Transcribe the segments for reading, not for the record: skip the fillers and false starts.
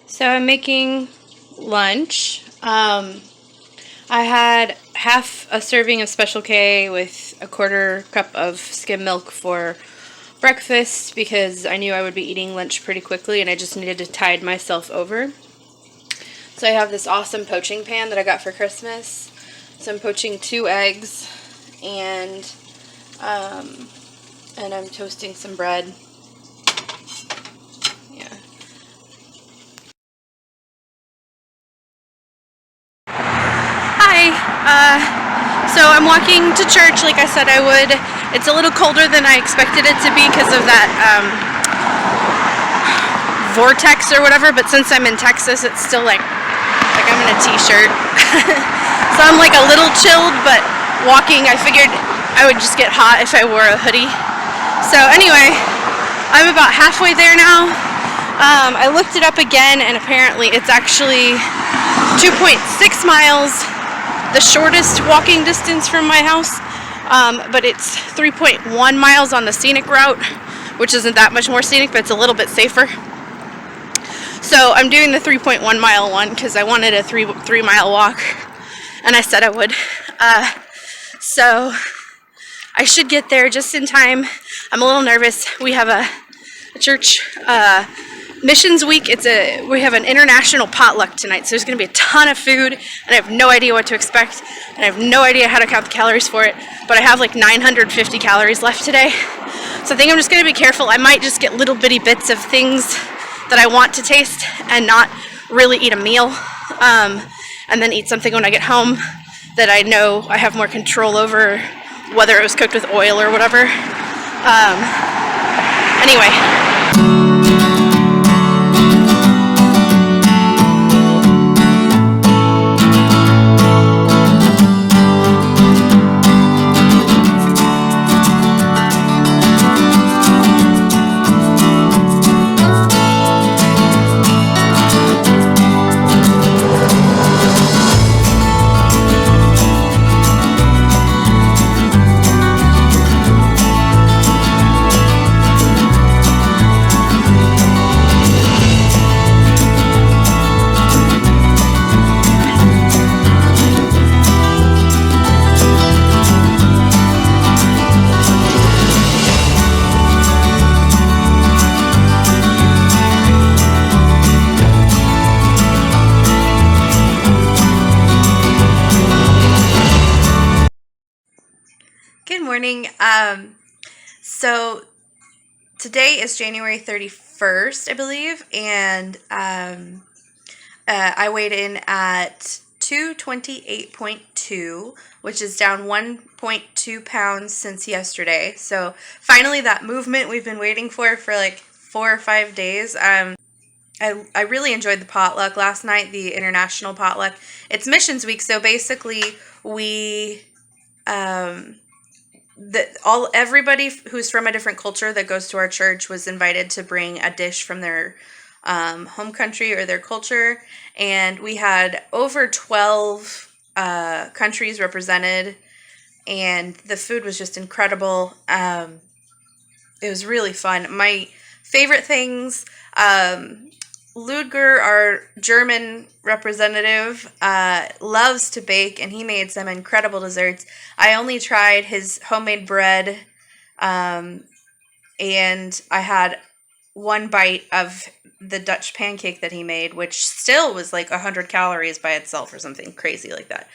So I'm making lunch. I had half a serving of Special K with a quarter cup of skim milk for breakfast because I knew I would be eating lunch pretty quickly and I just needed to tide myself over. So I have this awesome poaching pan that I got for Christmas. So I'm poaching 2 eggs and I'm toasting some bread. Yeah. Hi. So I'm walking to church like I said I would. It's a little colder than I expected it to be because of that vortex or whatever, but since I'm in Texas, it's still like I'm in a t-shirt. So I'm like a little chilled, but walking, I figured I would just get hot if I wore a hoodie. So anyway, I'm about halfway there now. I looked it up again, and apparently it's actually 2.6 miles, the shortest walking distance from my house, but it's 3.1 miles on the scenic route, which isn't that much more scenic, but it's a little bit safer. So I'm doing the 3.1 mile one because I wanted a 3 mile walk, and I said I would. So I should get there just in time. I'm a little nervous. We have a church missions week. We have an international potluck tonight, so there's going to be a ton of food, and I have no idea what to expect, and I have no idea how to count the calories for it, but I have like 950 calories left today. So I think I'm just going to be careful. I might just get little bitty bits of things that I want to taste and not really eat a meal, and then eat something when I get home that I know I have more control over, whether it was cooked with oil or whatever. Anyway. Good morning. So today is January 31st, I believe, and I weighed in at 228.2, which is down 1.2 pounds since yesterday. So finally that movement we've been waiting for like 4 or 5 days. I really enjoyed the potluck last night, the international potluck. It's missions week, so basically we everybody who's from a different culture that goes to our church was invited to bring a dish from their home country or their culture, and we had over 12 countries represented, and the food was just incredible. It was really fun. My favorite things, Ludger, our German representative, loves to bake, and he made some incredible desserts. I only tried his homemade bread, and I had one bite of the Dutch pancake that he made, which still was like 100 calories by itself or something crazy like that.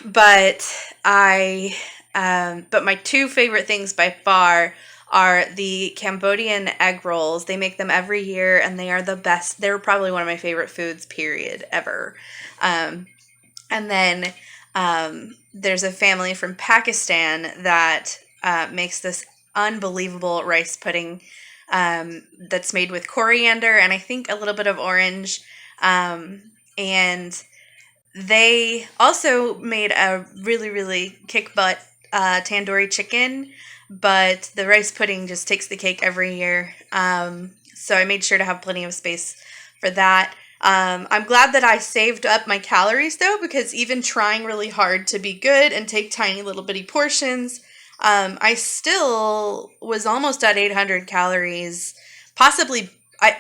But my 2 favorite things by far are the Cambodian egg rolls. They make them every year, and they are the best. They're probably one of my favorite foods, period, ever. And then there's a family from Pakistan that makes this unbelievable rice pudding that's made with coriander and I think a little bit of orange. And they also made a really, really kick-butt tandoori chicken, but the rice pudding just takes the cake every year. So I made sure to have plenty of space for that. I'm glad that I saved up my calories, though, because even trying really hard to be good and take tiny little bitty portions, I still was almost at 800 calories, possibly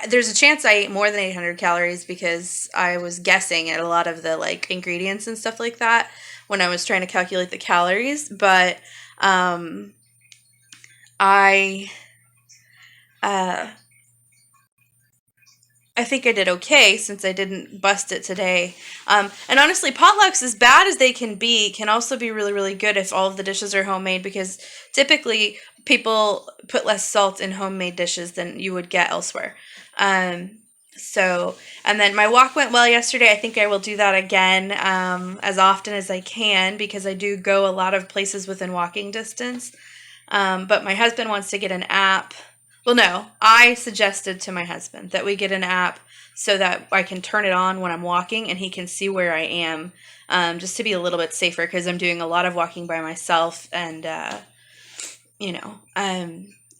there's a chance I ate more than 800 calories because I was guessing at a lot of the like ingredients and stuff like that when I was trying to calculate the calories. But um, I uh, I think I did okay since I didn't bust it today. And honestly, potlucks, as bad as they can also be really, really good if all of the dishes are homemade because typically people put less salt in homemade dishes than you would get elsewhere. Um, so, and then my walk went well yesterday. I think I will do that again as often as I can because I do go a lot of places within walking distance. But my husband wants to get an app. Well, no, I suggested to my husband that we get an app so that I can turn it on when I'm walking and he can see where I am, just to be a little bit safer because I'm doing a lot of walking by myself and, you know,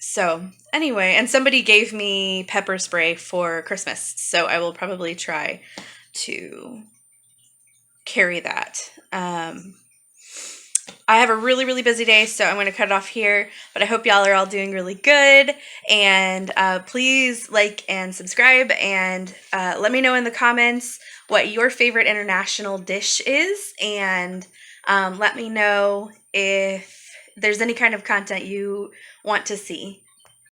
so anyway, and somebody gave me pepper spray for Christmas, so I will probably try to carry that. I have a really, really busy day, so I'm going to cut it off here. But I hope y'all are all doing really good. And please like and subscribe. And let me know in the comments what your favorite international dish is. And let me know if there's any kind of content you want to see.